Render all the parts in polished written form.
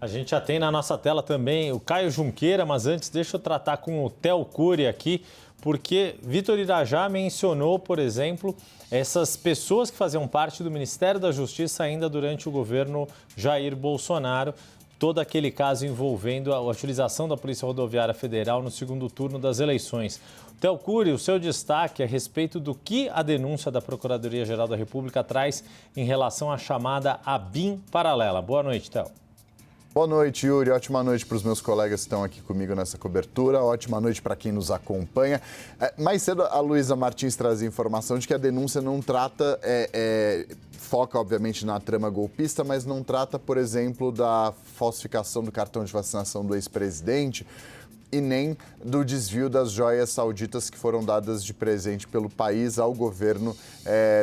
A gente já tem na nossa tela também o Caio Junqueira, mas antes deixa eu tratar com o Theo Cury aqui, porque Vitor Irajá mencionou, por exemplo, essas pessoas que faziam parte do Ministério da Justiça ainda durante o governo Jair Bolsonaro, todo aquele caso envolvendo a utilização da Polícia Rodoviária Federal no segundo turno das eleições. Theo Cury, o seu destaque a respeito do que a denúncia da Procuradoria-Geral da República traz em relação à chamada ABIN paralela. Boa noite, Theo. Boa noite, Yuri. Ótima noite para os meus colegas que estão aqui comigo nessa cobertura. Ótima noite para quem nos acompanha. Mais cedo, a Luísa Martins trazia informação de que a denúncia não trata, foca, obviamente, na trama golpista, mas não trata, por exemplo, da falsificação do cartão de vacinação do ex-presidente e nem do desvio das joias sauditas que foram dadas de presente pelo país ao governo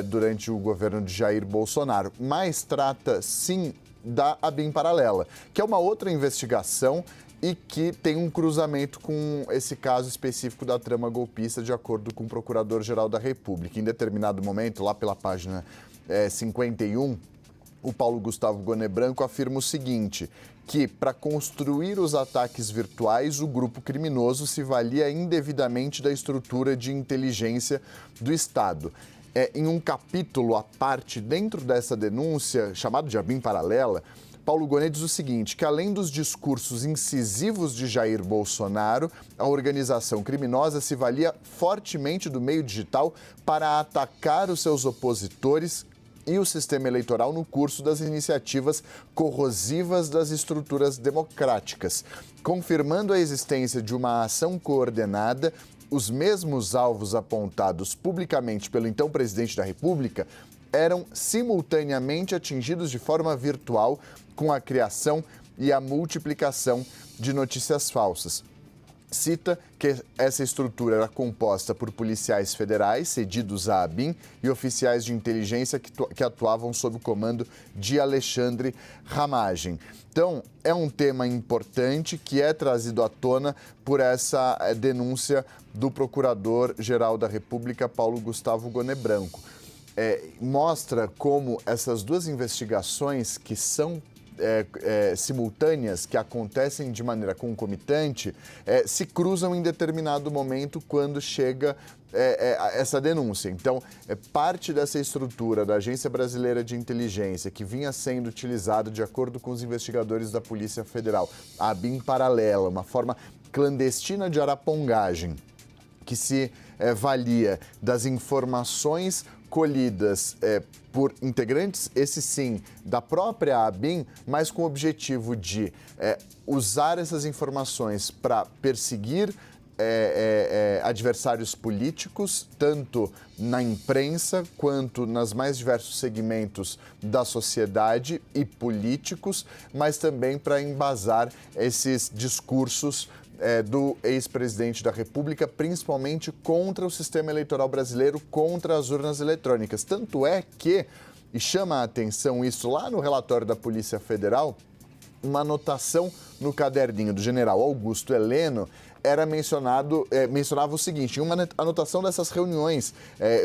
durante o governo de Jair Bolsonaro. Mas trata, sim, da ABIN paralela, que é uma outra investigação e que tem um cruzamento com esse caso específico da trama golpista, de acordo com o Procurador-Geral da República. Em determinado momento, lá pela página 51, o Paulo Gustavo Goné Branco afirma o seguinte, que para construir os ataques virtuais, o grupo criminoso se valia indevidamente da estrutura de inteligência do Estado. Em um capítulo à parte dentro dessa denúncia, chamado de ABIN paralela, Paulo Goné diz o seguinte, que além dos discursos incisivos de Jair Bolsonaro, a organização criminosa se valia fortemente do meio digital para atacar os seus opositores e o sistema eleitoral no curso das iniciativas corrosivas das estruturas democráticas, confirmando a existência de uma ação coordenada. Os mesmos alvos apontados publicamente pelo então presidente da República eram simultaneamente atingidos de forma virtual com a criação e a multiplicação de notícias falsas. Cita que essa estrutura era composta por policiais federais cedidos à ABIN e oficiais de inteligência que atuavam sob o comando de Alexandre Ramagem. Então, é um tema importante que é trazido à tona por essa denúncia do Procurador-Geral da República, Paulo Gustavo Goné Branco. Mostra como essas duas investigações que são simultâneas, que acontecem de maneira concomitante, se cruzam em determinado momento quando chega essa denúncia. Então, parte dessa estrutura da Agência Brasileira de Inteligência, que vinha sendo utilizada de acordo com os investigadores da Polícia Federal, a ABIN paralela, uma forma clandestina de arapongagem, que se valia das informações colhidas por integrantes, esse sim, da própria ABIN, mas com o objetivo de usar essas informações para perseguir adversários políticos, tanto na imprensa quanto nas mais diversos segmentos da sociedade e políticos, mas também para embasar esses discursos do ex-presidente da República, principalmente contra o sistema eleitoral brasileiro, contra as urnas eletrônicas. Tanto é que, e chama a atenção isso lá no relatório da Polícia Federal, uma anotação no caderninho do general Augusto Heleno mencionava o seguinte, em uma anotação dessas reuniões,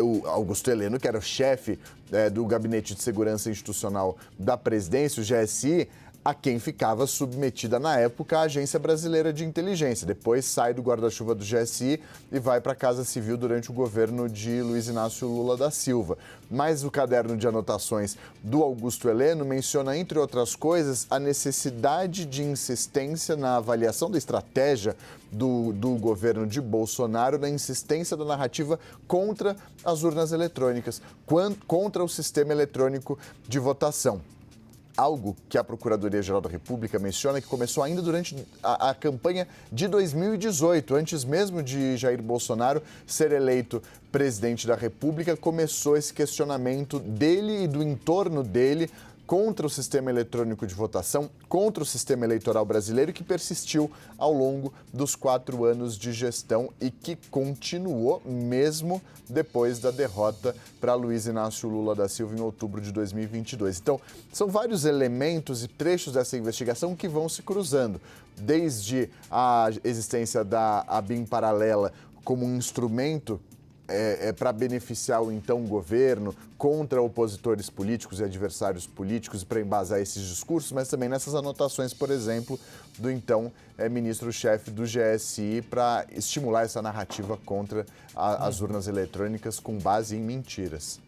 o Augusto Heleno, que era o chefe do Gabinete de Segurança Institucional da Presidência, o GSI, a quem ficava submetida na época a Agência Brasileira de Inteligência. Depois sai do guarda-chuva do GSI e vai para a Casa Civil durante o governo de Luiz Inácio Lula da Silva. Mas o caderno de anotações do Augusto Heleno menciona, entre outras coisas, a necessidade de insistência na avaliação da estratégia do governo de Bolsonaro, na insistência da narrativa contra as urnas eletrônicas, contra o sistema eletrônico de votação. Algo que a Procuradoria-Geral da República menciona que começou ainda durante a campanha de 2018, antes mesmo de Jair Bolsonaro ser eleito presidente da República, começou esse questionamento dele e do entorno dele contra o sistema eletrônico de votação, contra o sistema eleitoral brasileiro, que persistiu ao longo dos 4 anos de gestão e que continuou mesmo depois da derrota para Luiz Inácio Lula da Silva em outubro de 2022. Então, são vários elementos e trechos dessa investigação que vão se cruzando, desde a existência da ABIN paralela como um instrumento para beneficiar o então governo, contra opositores políticos e adversários políticos, para embasar esses discursos, mas também nessas anotações, por exemplo, do então ministro-chefe do GSI, para estimular essa narrativa contra as urnas eletrônicas com base em mentiras.